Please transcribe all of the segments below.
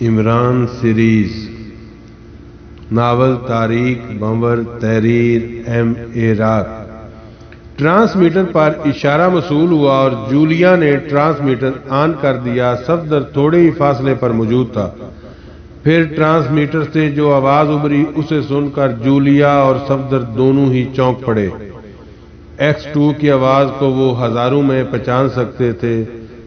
Imran series novel تاریخ بنور تحریر M اے رات۔ ٹرانسمیٹر پر اشارہ موصول ہوا اور جولیا نے ٹرانسمیٹر آن کر دیا۔ صفدر تھوڑے ہی فاصلے پر موجود تھا۔ پھر ٹرانسمیٹر سے جو آواز ابھری اسے سن کر جولیا اور صفدر دونوں ہی چونک پڑے۔ X2 کی آواز کو وہ ہزاروں میں پہچان سکتے تھے۔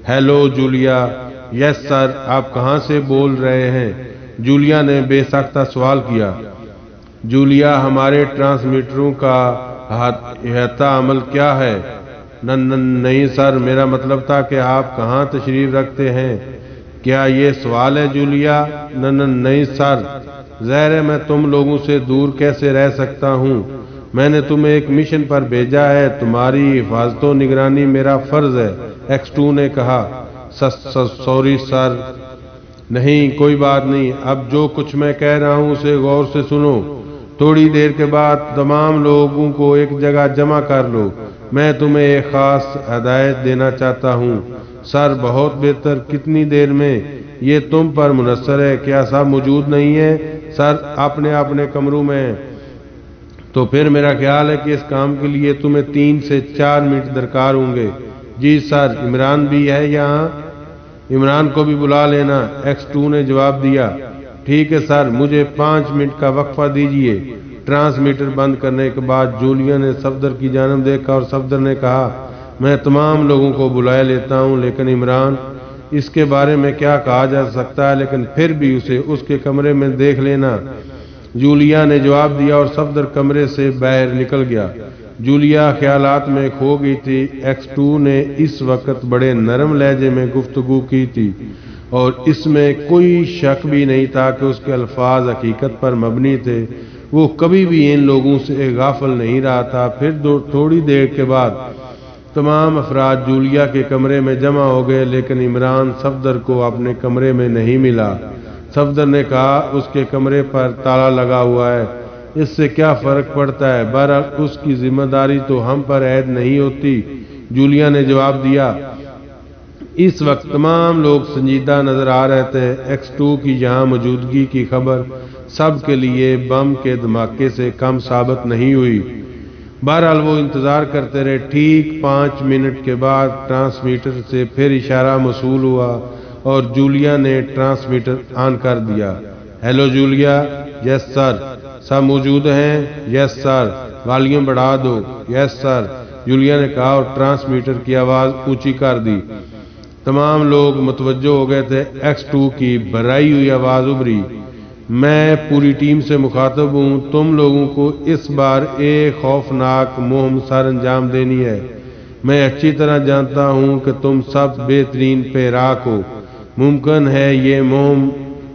Hello Julia. یس سر، آپ کہاں سے بول رہے ہیں؟ جولیا نے بے ساختہ سوال کیا۔ جولیا، ہمارے ٹرانسمیٹروں کا احاطہ عمل کیا ہے؟ نہیں سر، میرا مطلب تھا کہ آپ کہاں تشریف رکھتے ہیں؟ کیا یہ سوال ہے جولیا؟ نہیں سر، ظاہر ہے میں تم لوگوں سے دور کیسے رہ سکتا ہوں؟ میں نے تمہیں ایک مشن پر بھیجا ہے، تمہاری حفاظت و نگرانی میرا فرض ہے۔ X2 نے کہا۔ Sorry sir. نہیں، کوئی بات نہیں، اب جو کچھ میں کہہ رہا ہوں اسے غور سے سنو۔ تھوڑی دیر کے بعد تمام لوگوں کو ایک جگہ جمع کر لو، میں تمہیں ایک خاص ہدایت دینا چاہتا ہوں۔ سر، بہت بہتر، کتنی دیر میں؟ یہ تم پر منحصر ہے۔ کیا سب موجود نہیں ہیں؟ سر، اپنے کمروں میں۔ تو پھر میرا خیال ہے کہ اس کام کے لیے تمہیں 3 سے 4 منٹ درکار ہوں گے۔ جی سر۔ عمران بھی ہے یہاں؟ عمران کو بھی بلا لینا، X2 نے جواب دیا۔ ٹھیک ہے سر، مجھے 5 منٹ کا وقفہ دیجیے۔ ٹرانسمیٹر بند کرنے کے بعد جولیا نے صفدر کی جانب دیکھا اور صفدر نے کہا، میں تمام لوگوں کو بلائے لیتا ہوں، لیکن عمران، اس کے بارے میں کیا کہا جا سکتا ہے، لیکن پھر بھی اسے اس کے کمرے میں دیکھ لینا۔ جولیا نے جواب دیا اور صفدر کمرے سے باہر نکل گیا۔ جولیا خیالات میں کھو گئی تھی۔ X2 نے اس وقت بڑے نرم لہجے میں گفتگو کی تھی اور اس میں کوئی شک بھی نہیں تھا کہ اس کے الفاظ حقیقت پر مبنی تھے۔ وہ کبھی بھی ان لوگوں سے غافل نہیں رہا تھا۔ پھر تھوڑی دیر کے بعد تمام افراد جولیا کے کمرے میں جمع ہو گئے، لیکن عمران صفدر کو اپنے کمرے میں نہیں ملا۔ صفدر نے کہا، اس کے کمرے پر تالا لگا ہوا ہے، اس سے کیا فرق پڑتا ہے؟ بہرحال اس کی ذمہ داری تو ہم پر عائد نہیں ہوتی، جولیا نے جواب دیا۔ اس وقت تمام لوگ سنجیدہ نظر آ رہے تھے۔ X2 کی یہاں موجودگی کی خبر سب کے لیے بم کے دھماکے سے کم ثابت نہیں ہوئی۔ بہرحال وہ انتظار کرتے رہے۔ ٹھیک 5 منٹ کے بعد ٹرانسمیٹر سے پھر اشارہ موصول ہوا اور جولیا نے ٹرانسمیٹر آن کر دیا۔ Hello Julia. یس سر۔ سب موجود ہیں؟ یس سر۔ والیوم بڑھا دو۔ یس سر، جولیا نے کہا اور ٹرانسمیٹر کی آواز اونچی کر دی۔ تمام لوگ متوجہ ہو گئے تھے۔ X2 کی بھرائی ہوئی آواز ابھری، میں پوری ٹیم سے مخاطب ہوں، تم لوگوں کو اس بار ایک خوفناک مہم سر انجام دینی ہے۔ میں اچھی طرح جانتا ہوں کہ تم سب بہترین پیراک ہو۔ ممکن ہے یہ مہم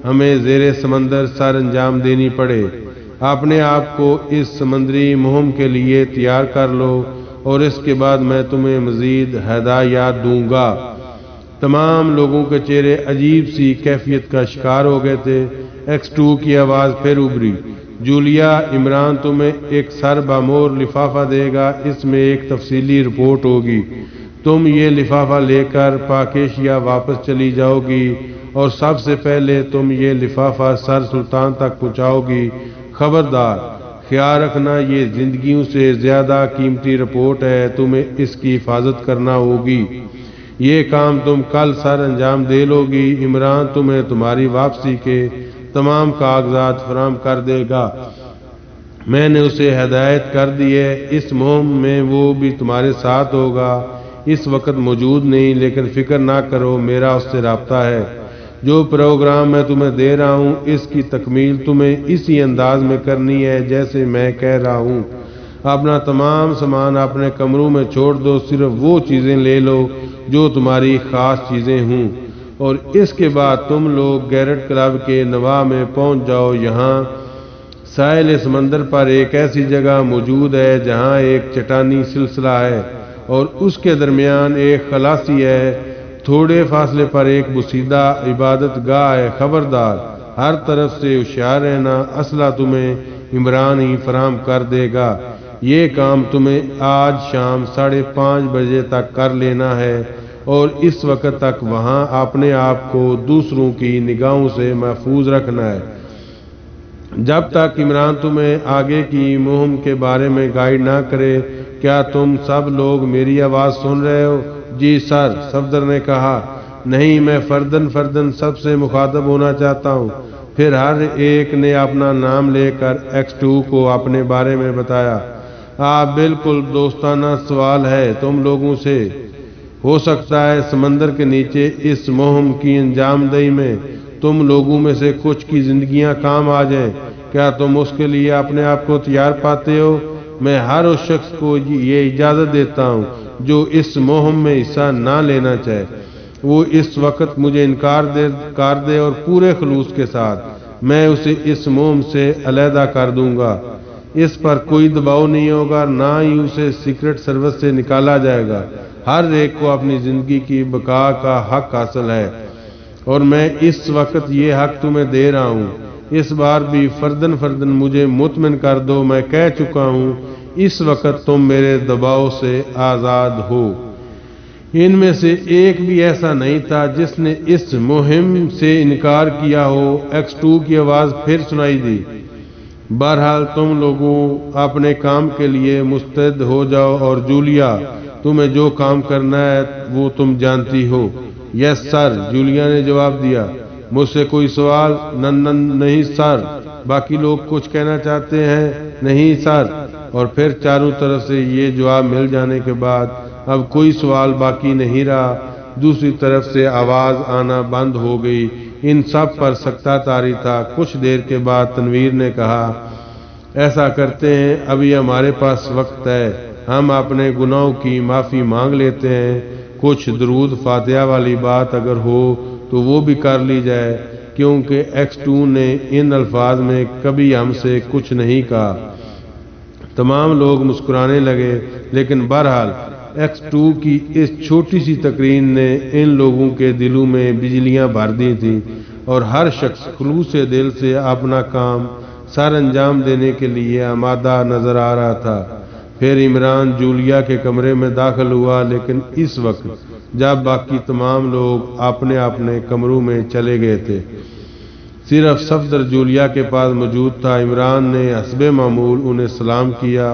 ہمیں زیر سمندر سر انجام دینی پڑے۔ اپنے آپ کو اس سمندری مہم کے لیے تیار کر لو اور اس کے بعد میں تمہیں مزید ہدایات دوں گا۔ تمام لوگوں کے چہرے عجیب سی کیفیت کا شکار ہو گئے تھے۔ X2 کی آواز پھر ابھری، جولیا، عمران تمہیں ایک سر بامور لفافہ دے گا، اس میں ایک تفصیلی رپورٹ ہوگی۔ تم یہ لفافہ لے کر پاکیشیا واپس چلی جاؤ گی اور سب سے پہلے تم یہ لفافہ سر سلطان تک پہنچاؤ گی۔ خبردار، خیال رکھنا یہ زندگیوں سے زیادہ قیمتی رپورٹ ہے، تمہیں اس کی حفاظت کرنا ہوگی۔ یہ کام تم کل سر انجام دے لو گی۔ عمران تمہیں تمہاری واپسی کے تمام کاغذات فراہم کر دے گا۔ میں نے اسے ہدایت کر دی ہے، اس مہم میں وہ بھی تمہارے ساتھ ہوگا۔ اس وقت موجود نہیں، لیکن فکر نہ کرو، میرا اس سے رابطہ ہے۔ جو پروگرام میں تمہیں دے رہا ہوں اس کی تکمیل تمہیں اسی انداز میں کرنی ہے جیسے میں کہہ رہا ہوں۔ اپنا تمام سامان اپنے کمروں میں چھوڑ دو، صرف وہ چیزیں لے لو جو تمہاری خاص چیزیں ہوں، اور اس کے بعد تم لوگ گیرٹ کلب کے نواح میں پہنچ جاؤ۔ یہاں ساحل سمندر پر ایک ایسی جگہ موجود ہے جہاں ایک چٹانی سلسلہ ہے اور اس کے درمیان ایک خلاصی ہے۔ تھوڑے فاصلے پر ایک بسیدہ عبادت گاہ ہے۔ خبردار، ہر طرف سے ہوشیار رہنا، اسلحہ تمہیں عمران ہی فراہم کر دے گا۔ یہ کام تمہیں آج شام 5:30 بجے تک کر لینا ہے۔ اور اس وقت تک وہاں اپنے آپ کو دوسروں کی نگاہوں سے محفوظ رکھنا ہے جب تک عمران تمہیں آگے کی مہم کے بارے میں گائیڈ نہ کرے۔ کیا تم سب لوگ میری آواز سن رہے ہو؟ جی سر، صفدر نے کہا۔ نہیں، میں فردن سب سے مخاطب ہونا چاہتا ہوں۔ پھر ہر ایک نے اپنا نام لے کر X2 کو اپنے بارے میں بتایا۔ بالکل دوستانہ سوال ہے تم لوگوں سے۔ ہو سکتا ہے سمندر کے نیچے اس مہم کی انجام دہی میں تم لوگوں میں سے کچھ کی زندگیاں کام آ جائیں۔ کیا تم اس کے لیے اپنے آپ کو تیار پاتے ہو؟ میں ہر اس شخص کو یہ اجازت دیتا ہوں جو اس مہم میں حصہ نہ لینا چاہے، وہ اس وقت مجھے انکار کر دے اور پورے خلوص کے ساتھ میں اسے اس مہم سے علیحدہ کر دوں گا۔ اس پر کوئی دباؤ نہیں ہوگا، نہ ہی اسے سیکرٹ سروس سے نکالا جائے گا۔ ہر ایک کو اپنی زندگی کی بقا کا حق حاصل ہے اور میں اس وقت یہ حق تمہیں دے رہا ہوں۔ اس بار بھی فردن مجھے مطمئن کر دو، میں کہہ چکا ہوں اس وقت تم میرے دباؤ سے آزاد ہو۔ ان میں سے ایک بھی ایسا نہیں تھا جس نے اس مہم سے انکار کیا ہو۔ X2 کی آواز پھر سنائی دی۔ بہرحال تم لوگوں اپنے کام کے لیے مستعد ہو جاؤ اور جولیا، تمہیں جو کام کرنا ہے وہ تم جانتی ہو۔ یس سر، جولیا نے جواب دیا۔ مجھ سے کوئی سوال؟ نہیں سر۔ باقی لوگ کچھ کہنا چاہتے ہیں؟ نہیں سر۔ اور پھر چاروں طرف سے یہ جواب مل جانے کے بعد اب کوئی سوال باقی نہیں رہا۔ دوسری طرف سے آواز آنا بند ہو گئی۔ ان سب پر سکتہ طاری تھا۔ کچھ دیر کے بعد تنویر نے کہا، ایسا کرتے ہیں، ابھی ہمارے پاس وقت ہے، ہم اپنے گناہوں کی معافی مانگ لیتے ہیں۔ کچھ درود فاتحہ والی بات اگر ہو تو وہ بھی کر لی جائے، کیونکہ X2 نے ان الفاظ میں کبھی ہم سے کچھ نہیں کہا۔ تمام لوگ مسکرانے لگے، لیکن بہرحال X2 کی اس چھوٹی سی تقریر نے ان لوگوں کے دلوں میں بجلیاں بھر دی تھیں اور ہر شخص خلوص دل سے اپنا کام سر انجام دینے کے لیے آمادہ نظر آ رہا تھا۔ پھر عمران جولیا کے کمرے میں داخل ہوا، لیکن اس وقت جب باقی تمام لوگ اپنے اپنے کمروں میں چلے گئے تھے، صرف صفدر جولیا کے پاس موجود تھا۔ عمران نے حسب معمول انہیں سلام کیا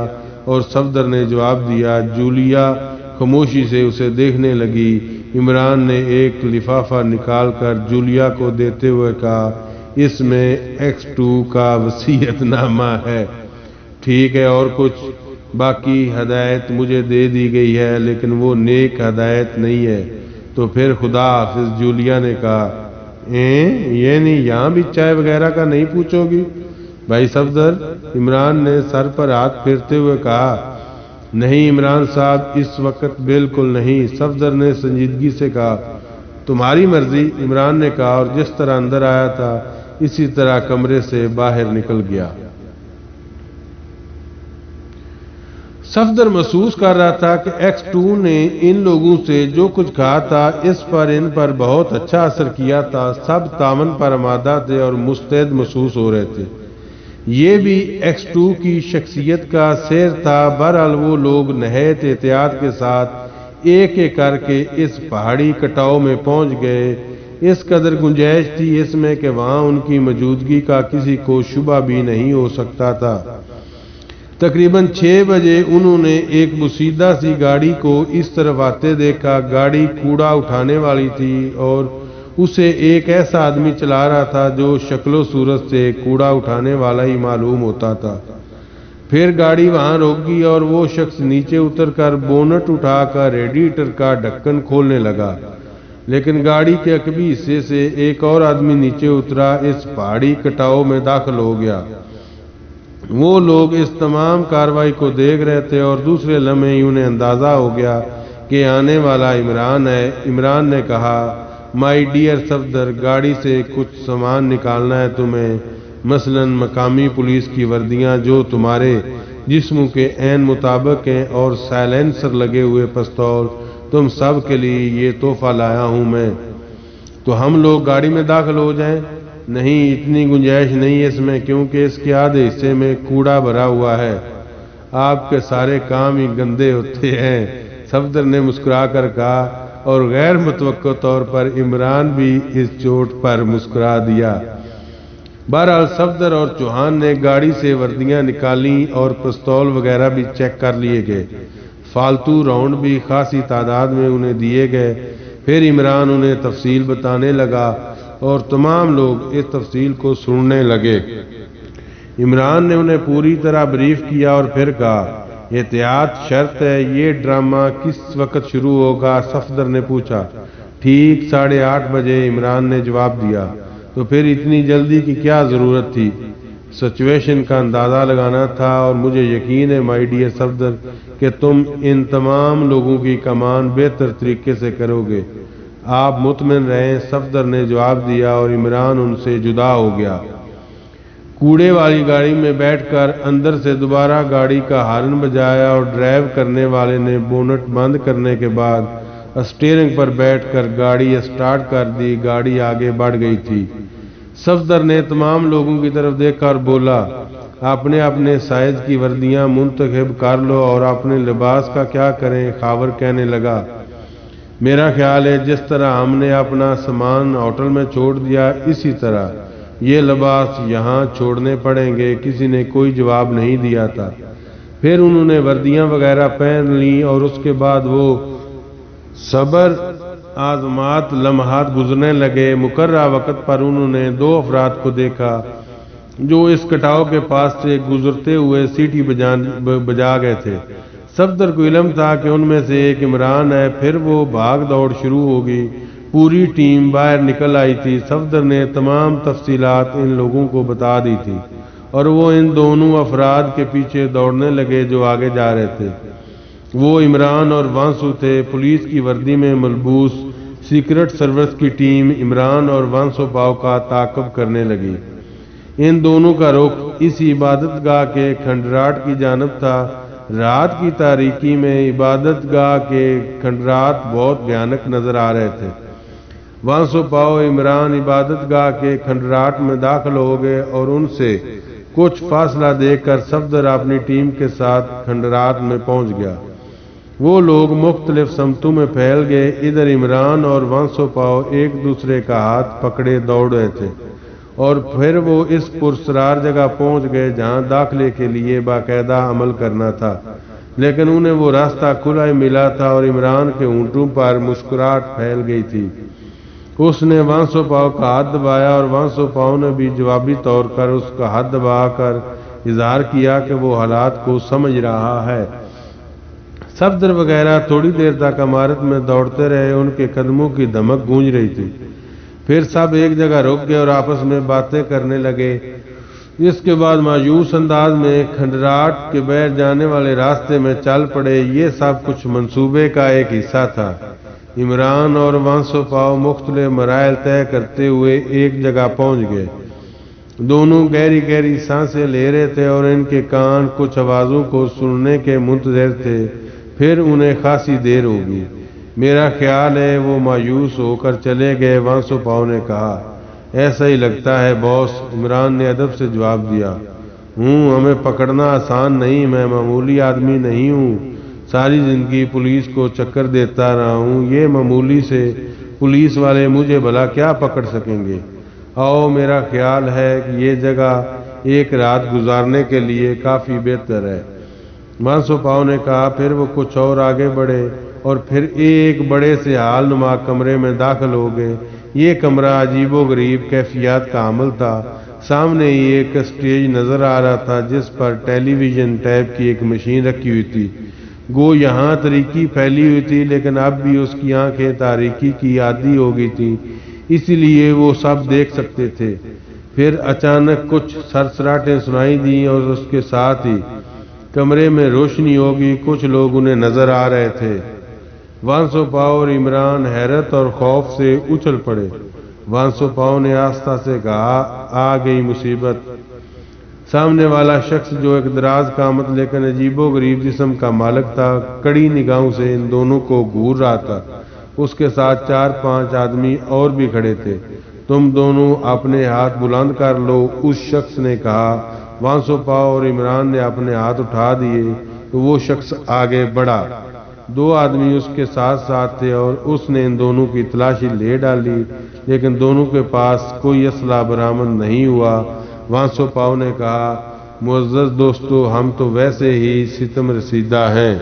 اور صفدر نے جواب دیا۔ جولیا خاموشی سے اسے دیکھنے لگی۔ عمران نے ایک لفافہ نکال کر جولیا کو دیتے ہوئے کہا، اس میں X2 کا وصیت نامہ ہے۔ ٹھیک ہے، اور کچھ؟ باقی ہدایت مجھے دے دی گئی ہے، لیکن وہ نیک ہدایت نہیں ہے۔ تو پھر خدا حافظ، جولیا نے کہا۔ یعنی یہاں بھی چائے وغیرہ کا نہیں پوچھو گی بھائی صفدر؟ عمران نے سر پر ہاتھ پھیرتے ہوئے کہا۔ نہیں عمران صاحب، اس وقت بالکل نہیں، صفدر نے سنجیدگی سے کہا۔ تمہاری مرضی، عمران نے کہا، اور جس طرح اندر آیا تھا اسی طرح کمرے سے باہر نکل گیا۔ صفدر محسوس کر رہا تھا کہ X2 نے ان لوگوں سے جو کچھ کہا تھا اس پر ان پر بہت اچھا اثر کیا تھا۔ سب تعاون پر آمادہ تھے اور مستعد محسوس ہو رہے تھے۔ یہ بھی X2 کی شخصیت کا سیر تھا۔ بہرحال وہ لوگ نہایت احتیاط کے ساتھ ایک ایک کر کے اس پہاڑی کٹاؤ میں پہنچ گئے۔ اس قدر گنجائش تھی اس میں کہ وہاں ان کی موجودگی کا کسی کو شبہ بھی نہیں ہو سکتا تھا۔ تقریباً 6 بجے انہوں نے ایک بوسیدہ سی گاڑی کو اس طرف آتے دیکھا۔ گاڑی کوڑا اٹھانے والی تھی اور اسے ایک ایسا آدمی چلا رہا تھا جو شکل و صورت سے کوڑا اٹھانے والا ہی معلوم ہوتا تھا۔ پھر گاڑی وہاں روک گئی اور وہ شخص نیچے اتر کر بونٹ اٹھا کر ریڈیٹر کا ڈھکن کھولنے لگا، لیکن گاڑی کے عقبی حصے سے ایک اور آدمی نیچے اترا، اس پہاڑی کٹاؤ میں داخل ہو گیا۔ وہ لوگ اس تمام کاروائی کو دیکھ رہے تھے اور دوسرے لمحے ہی انہیں اندازہ ہو گیا کہ آنے والا عمران ہے۔ عمران نے کہا، مائی ڈیئر صفدر، گاڑی سے کچھ سامان نکالنا ہے تمہیں، مثلا مقامی پولیس کی وردیاں جو تمہارے جسموں کے عین مطابق ہیں اور سائلنسر لگے ہوئے پستول، تم سب کے لیے یہ تحفہ لایا ہوں میں۔ تو ہم لوگ گاڑی میں داخل ہو جائیں؟ نہیں، اتنی گنجائش نہیں اس میں، کیونکہ اس کے آدھے حصے میں کوڑا بھرا ہوا ہے۔ آپ کے سارے کام ہی گندے ہوتے ہیں، صفدر نے مسکرا کر کہا۔ اور غیر متوقع طور پر عمران بھی اس چوٹ پر مسکرا دیا۔ بہرحال صفدر اور چوہان نے گاڑی سے وردیاں نکالیں اور پستول وغیرہ بھی چیک کر لیے گئے۔ فالتو راؤنڈ بھی خاصی تعداد میں انہیں دیے گئے۔ پھر عمران انہیں تفصیل بتانے لگا اور تمام لوگ اس تفصیل کو سننے لگے۔ عمران نے انہیں پوری طرح بریف کیا اور پھر کہا، احتیاط شرط ہے، یہ ڈرامہ کس وقت شروع ہوگا؟ صفدر نے پوچھا۔ ٹھیک 8:30 بجے، عمران نے جواب دیا۔ تو پھر اتنی جلدی کی کیا ضرورت تھی؟ سچویشن کا اندازہ لگانا تھا، اور مجھے یقین ہے مائی ڈیئر صفدر کہ تم ان تمام لوگوں کی کمان بہتر طریقے سے کرو گے۔ آپ مطمئن رہیں، صفدر نے جواب دیا، اور عمران ان سے جدا ہو گیا۔ کوڑے والی گاڑی میں بیٹھ کر اندر سے دوبارہ گاڑی کا ہارن بجایا اور ڈرائیو کرنے والے نے بونٹ بند کرنے کے بعد اسٹیئرنگ پر بیٹھ کر گاڑی اسٹارٹ کر دی۔ گاڑی آگے بڑھ گئی تھی۔ صفدر نے تمام لوگوں کی طرف دیکھا اور بولا، اپنے اپنے سائز کی وردیاں منتخب کر لو اور اپنے لباس کا کیا کریں؟ خاور کہنے لگا، میرا خیال ہے جس طرح ہم نے اپنا سامان ہوٹل میں چھوڑ دیا، اسی طرح یہ لباس یہاں چھوڑنے پڑیں گے۔ کسی نے کوئی جواب نہیں دیا تھا۔ پھر انہوں نے وردیاں وغیرہ پہن لیں اور اس کے بعد وہ صبر آزمات لمحات گزرنے لگے۔ مقررہ وقت پر انہوں نے 2 افراد کو دیکھا جو اس کٹاؤ کے پاس سے گزرتے ہوئے سیٹی بجا گئے تھے۔ صفدر کو علم تھا کہ ان میں سے ایک عمران ہے۔ پھر وہ بھاگ دوڑ شروع ہوگی۔ پوری ٹیم باہر نکل آئی تھی۔ صفدر نے تمام تفصیلات ان لوگوں کو بتا دی تھی اور وہ ان دونوں افراد کے پیچھے دوڑنے لگے جو آگے جا رہے تھے۔ وہ عمران اور وانسو تھے۔ پولیس کی وردی میں ملبوس سیکرٹ سروس کی ٹیم عمران اور وانسو پاؤ کا تعاقب کرنے لگی۔ ان دونوں کا رخ اس عبادت گاہ کے کھنڈرات کی جانب تھا۔ رات کی تاریکی میں عبادت گاہ کے کھنڈرات بہت بھیانک نظر آ رہے تھے۔ وانسو پاؤ عمران عبادت گاہ کے کھنڈرات میں داخل ہو گئے اور ان سے کچھ فاصلہ دیکھ کر صفدر اپنی ٹیم کے ساتھ کھنڈرات میں پہنچ گیا۔ وہ لوگ مختلف سمتوں میں پھیل گئے۔ ادھر عمران اور وانسو پاؤ ایک دوسرے کا ہاتھ پکڑے دوڑ رہے تھے اور پھر وہ اس پرسرار جگہ پہنچ گئے جہاں داخلے کے لیے باقاعدہ عمل کرنا تھا، لیکن انہیں وہ راستہ کھلا ہی ملا تھا اور عمران کے ہونٹوں پر مسکراہٹ پھیل گئی تھی۔ اس نے وانسو پاؤ کا ہاتھ دبایا اور وانسو پاؤ نے بھی جوابی طور پر اس کا ہاتھ دبا کر اظہار کیا کہ وہ حالات کو سمجھ رہا ہے۔ صفدر وغیرہ تھوڑی دیر تک عمارت میں دوڑتے رہے۔ ان کے قدموں کی دھمک گونج رہی تھی۔ پھر سب ایک جگہ رک گئے اور آپس میں باتیں کرنے لگے۔ اس کے بعد مایوس انداز میں کھنڈرات کے باہر جانے والے راستے میں چل پڑے۔ یہ سب کچھ منصوبے کا ایک حصہ تھا۔ عمران اور وانسو پاؤ مختلف مراحل طے کرتے ہوئے ایک جگہ پہنچ گئے۔ دونوں گہری گہری سانسیں لے رہے تھے اور ان کے کان کچھ آوازوں کو سننے کے منتظر تھے۔ پھر انہیں خاصی دیر ہوگی۔ میرا خیال ہے وہ مایوس ہو کر چلے گئے، وانسو پاؤ نے کہا۔ ایسا ہی لگتا ہے باس، عمران نے ادب سے جواب دیا۔ ہمیں پکڑنا آسان نہیں، میں معمولی آدمی نہیں ہوں، ساری زندگی پولیس کو چکر دیتا رہا ہوں، یہ معمولی سے پولیس والے مجھے بھلا کیا پکڑ سکیں گے؟ آؤ، میرا خیال ہے کہ یہ جگہ ایک رات گزارنے کے لیے کافی بہتر ہے، وانسو پاؤ نے کہا۔ پھر وہ کچھ اور آگے بڑھے اور پھر ایک بڑے سے حال نما کمرے میں داخل ہو گئے۔ یہ کمرہ عجیب و غریب کیفیات کا حامل تھا۔ سامنے ہی ایک اسٹیج نظر آ رہا تھا جس پر ٹیلی ویژن ٹائپ کی ایک مشین رکھی ہوئی تھی۔ گو یہاں تاریکی پھیلی ہوئی تھی لیکن اب بھی اس کی آنکھیں تاریکی کی عادی ہو گئی تھیں، اسی لیے وہ سب دیکھ سکتے تھے۔ پھر اچانک کچھ سرسراہٹیں سنائی دیں اور اس کے ساتھ ہی کمرے میں روشنی ہوگی۔ کچھ لوگ انہیں نظر آ رہے تھے۔ وانسو پاؤ اور عمران حیرت اور خوف سے اچھل پڑے۔ وانسو پاؤ نے آہستہ سے کہا، آ گئی مصیبت۔ سامنے والا شخص جو ایک دراز قامت لیکن عجیب و غریب جسم کا مالک تھا، کڑی نگاہوں سے ان دونوں کو گھور رہا تھا۔ اس کے ساتھ 4-5 آدمی اور بھی کھڑے تھے۔ تم دونوں اپنے ہاتھ بلند کر لو، اس شخص نے کہا۔ وانسو پاؤ اور عمران نے اپنے ہاتھ اٹھا دیے تو وہ شخص آگے بڑھا۔ دو آدمی اس کے ساتھ ساتھ تھے اور اس نے ان دونوں کی تلاشی لے ڈالی، لیکن دونوں کے پاس کوئی اسلحہ برآمد نہیں ہوا۔ وانسو پاؤ نے کہا، معزز دوستو، ہم تو ویسے ہی ستم رسیدہ ہیں۔